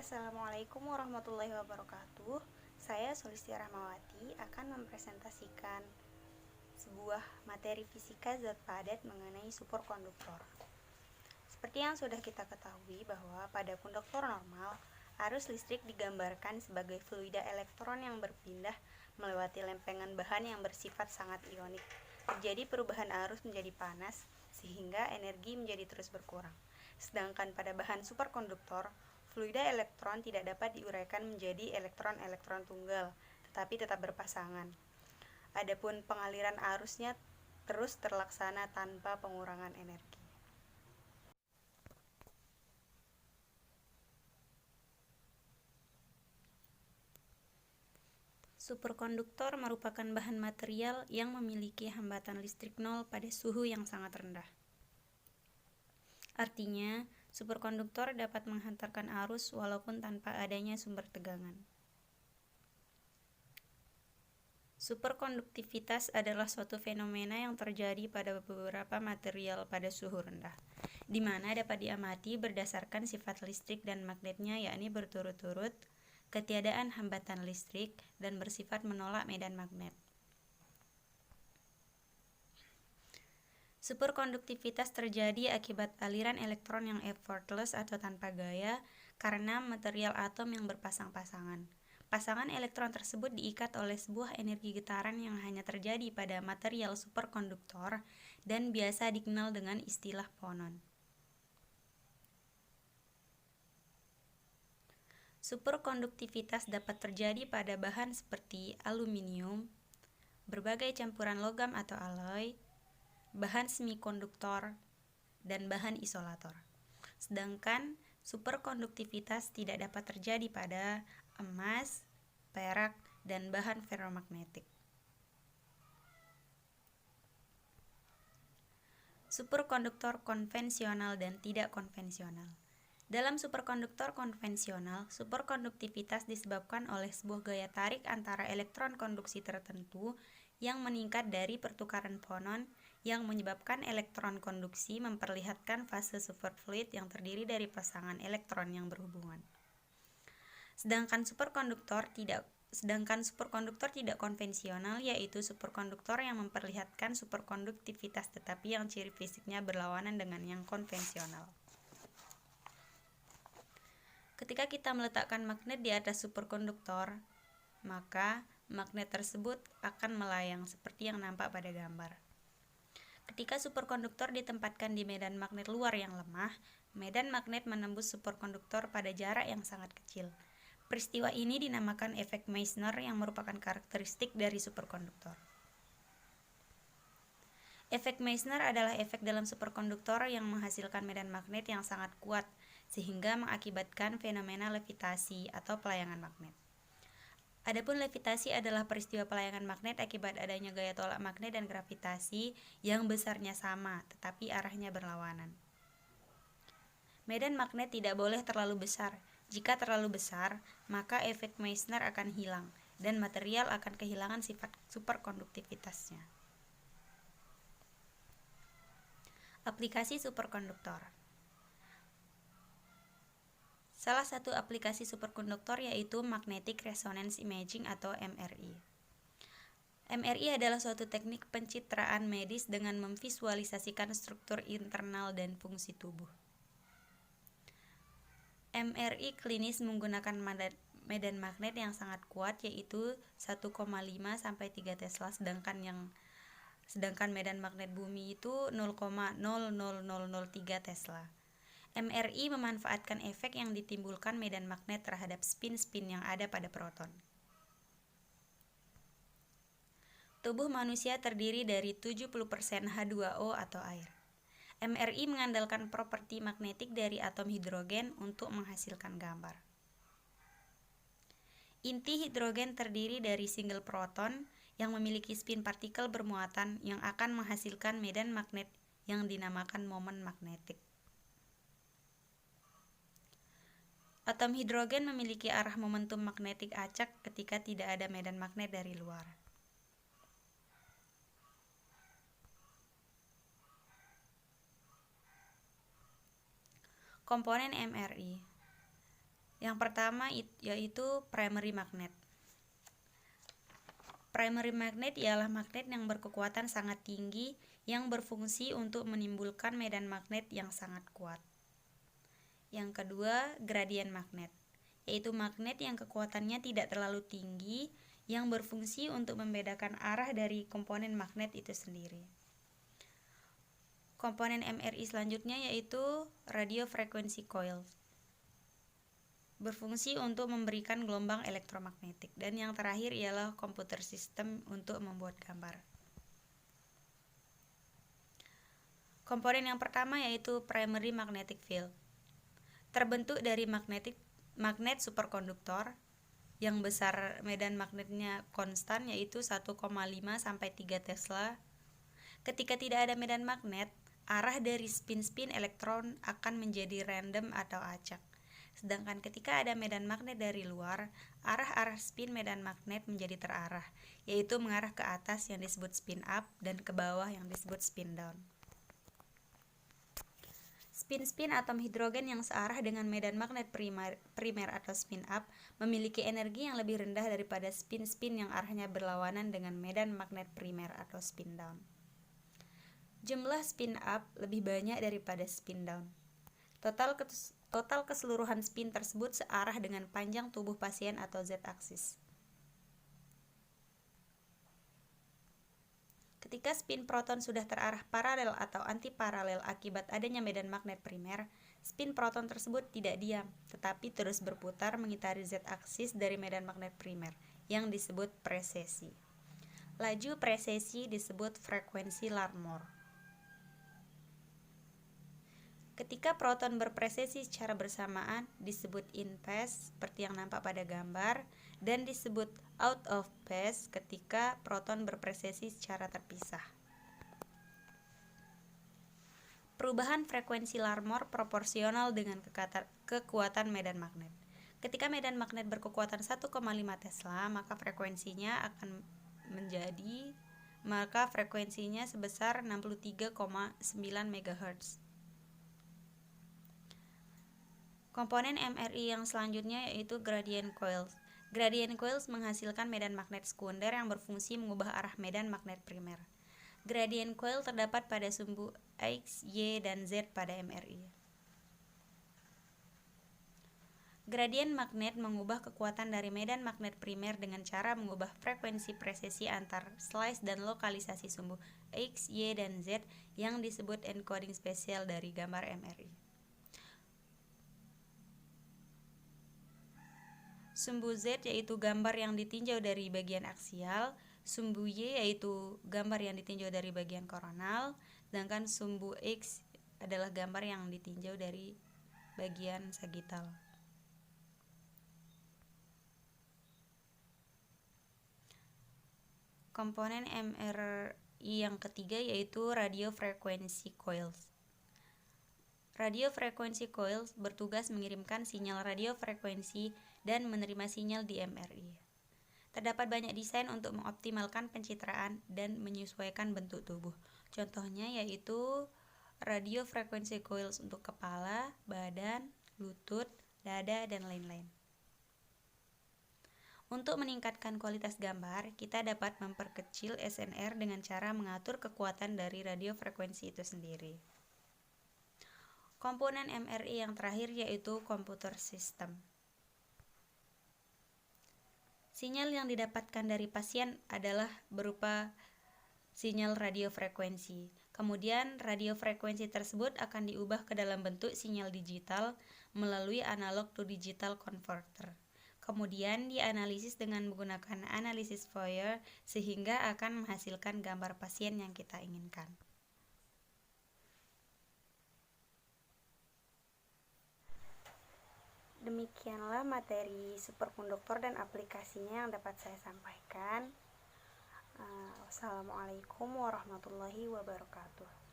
Assalamualaikum warahmatullahi wabarakatuh. Saya Sulistia Rahmawati akan mempresentasikan sebuah materi fisika zat padat mengenai superkonduktor. Seperti yang sudah kita ketahui bahwa pada konduktor normal, arus listrik digambarkan sebagai fluida elektron yang berpindah melewati lempengan bahan yang bersifat sangat ionik. Terjadi perubahan arus menjadi panas sehingga energi menjadi terus berkurang. Sedangkan pada bahan superkonduktor, fluida elektron tidak dapat diuraikan menjadi elektron-elektron tunggal, tetapi tetap berpasangan. Adapun pengaliran arusnya terus terlaksana tanpa pengurangan energi. Superkonduktor merupakan bahan material yang memiliki hambatan listrik nol pada suhu yang sangat rendah. Artinya, superkonduktor dapat menghantarkan arus walaupun tanpa adanya sumber tegangan. Superkonduktivitas adalah suatu fenomena yang terjadi pada beberapa material pada suhu rendah, di mana dapat diamati berdasarkan sifat listrik dan magnetnya, yakni berturut-turut, ketiadaan hambatan listrik, dan bersifat menolak medan magnet. Superkonduktivitas terjadi akibat aliran elektron yang effortless atau tanpa gaya karena material atom yang berpasang-pasangan. Pasangan elektron tersebut diikat oleh sebuah energi getaran yang hanya terjadi pada material superkonduktor dan biasa dikenal dengan istilah fonon. Superkonduktivitas dapat terjadi pada bahan seperti aluminium, berbagai campuran logam atau alloy, bahan semikonduktor, dan bahan isolator. Sedangkan superkonduktivitas tidak dapat terjadi pada emas, perak, dan bahan ferromagnetik. Superkonduktor konvensional dan tidak konvensional. Dalam superkonduktor konvensional, superkonduktivitas disebabkan oleh sebuah gaya tarik antara elektron konduksi tertentu yang meningkat dari pertukaran fonon yang menyebabkan elektron konduksi memperlihatkan fase superfluid yang terdiri dari pasangan elektron yang berhubungan. Sedangkan superkonduktor tidak konvensional yaitu superkonduktor yang memperlihatkan superkonduktivitas tetapi yang ciri fisiknya berlawanan dengan yang konvensional. Ketika kita meletakkan magnet di atas superkonduktor, maka magnet tersebut akan melayang seperti yang nampak pada gambar. Ketika superkonduktor ditempatkan di medan magnet luar yang lemah, medan magnet menembus superkonduktor pada jarak yang sangat kecil. Peristiwa ini dinamakan efek Meissner yang merupakan karakteristik dari superkonduktor. Efek Meissner adalah efek dalam superkonduktor yang menghasilkan medan magnet yang sangat kuat sehingga mengakibatkan fenomena levitasi atau pelayangan magnet. Adapun levitasi adalah peristiwa pelayangan magnet akibat adanya gaya tolak magnet dan gravitasi yang besarnya sama tetapi arahnya berlawanan. Medan magnet tidak boleh terlalu besar. Jika terlalu besar, maka efek Meissner akan hilang dan material akan kehilangan sifat superkonduktivitasnya. Aplikasi superkonduktor. Salah satu aplikasi superkonduktor yaitu Magnetic Resonance Imaging atau MRI. MRI adalah suatu teknik pencitraan medis dengan memvisualisasikan struktur internal dan fungsi tubuh. MRI klinis menggunakan medan magnet yang sangat kuat yaitu 1,5 sampai 3 Tesla sedangkan medan magnet bumi itu 0,00003 Tesla. MRI memanfaatkan efek yang ditimbulkan medan magnet terhadap spin-spin yang ada pada proton. Tubuh manusia terdiri dari 70% H2O atau air. MRI mengandalkan properti magnetik dari atom hidrogen untuk menghasilkan gambar. Inti hidrogen terdiri dari single proton yang memiliki spin partikel bermuatan yang akan menghasilkan medan magnet yang dinamakan momen magnetik. Atom hidrogen memiliki arah momentum magnetik acak ketika tidak ada medan magnet dari luar. Komponen MRI. Yang pertama yaitu primary magnet. Primary magnet ialah magnet yang berkekuatan sangat tinggi yang berfungsi untuk menimbulkan medan magnet yang sangat kuat. Yang kedua, gradient magnet, yaitu magnet yang kekuatannya tidak terlalu tinggi yang berfungsi untuk membedakan arah dari komponen magnet itu sendiri. Komponen MRI selanjutnya yaitu radio frequency coil, berfungsi untuk memberikan gelombang elektromagnetik. Dan yang terakhir ialah komputer sistem untuk membuat gambar. Komponen yang pertama yaitu primary magnetic field, terbentuk dari magnet superkonduktor yang besar medan magnetnya konstan yaitu 1,5 sampai 3 Tesla. Ketika tidak ada medan magnet, arah dari spin-spin elektron akan menjadi random atau acak. Sedangkan ketika ada medan magnet dari luar, arah-arah spin medan magnet menjadi terarah, yaitu mengarah ke atas yang disebut spin up dan ke bawah yang disebut spin down. Spin-spin atom hidrogen yang searah dengan medan magnet primer atau spin up memiliki energi yang lebih rendah daripada spin-spin yang arahnya berlawanan dengan medan magnet primer atau spin down. Jumlah spin up lebih banyak daripada spin down. Total keseluruhan spin tersebut searah dengan panjang tubuh pasien atau z-aksis. Ketika spin proton sudah terarah paralel atau antiparalel akibat adanya medan magnet primer, spin proton tersebut tidak diam, tetapi terus berputar mengitari z-aksis dari medan magnet primer, yang disebut presesi. Laju presesi disebut frekuensi Larmor. Ketika proton berpresesi secara bersamaan disebut in phase seperti yang nampak pada gambar, dan disebut out of phase ketika proton berpresesi secara terpisah. Perubahan frekuensi Larmor proporsional dengan kekuatan medan magnet. Ketika medan magnet berkekuatan 1,5 Tesla, maka frekuensinya sebesar 63,9 MHz. Komponen MRI yang selanjutnya yaitu gradient coils. Gradient coils menghasilkan medan magnet sekunder yang berfungsi mengubah arah medan magnet primer. Gradient coil terdapat pada sumbu X, Y, dan Z pada MRI. Gradient magnet mengubah kekuatan dari medan magnet primer dengan cara mengubah frekuensi presesi antar slice dan lokalisasi sumbu X, Y, dan Z yang disebut encoding spesial dari gambar MRI. Sumbu Z yaitu gambar yang ditinjau dari bagian aksial, sumbu Y yaitu gambar yang ditinjau dari bagian koronal, sedangkan sumbu X adalah gambar yang ditinjau dari bagian sagital. Komponen MRI yang ketiga yaitu radio frequency coils. Radio frequency coils bertugas mengirimkan sinyal radio frekuensi dan menerima sinyal di MRI. Terdapat banyak desain untuk mengoptimalkan pencitraan dan menyesuaikan bentuk tubuh. Contohnya yaitu radio frequency coils untuk kepala, badan, lutut, dada, dan lain-lain. Untuk meningkatkan kualitas gambar, kita dapat memperkecil SNR dengan cara mengatur kekuatan dari radio frekuensi itu sendiri. Komponen MRI yang terakhir yaitu komputer sistem. Sinyal yang didapatkan dari pasien adalah berupa sinyal radio frekuensi. Kemudian radio frekuensi tersebut akan diubah ke dalam bentuk sinyal digital melalui analog to digital converter. Kemudian dianalisis dengan menggunakan analisis Fourier sehingga akan menghasilkan gambar pasien yang kita inginkan. Demikianlah materi superkonduktor dan aplikasinya yang dapat saya sampaikan. Wassalamualaikum warahmatullahi wabarakatuh.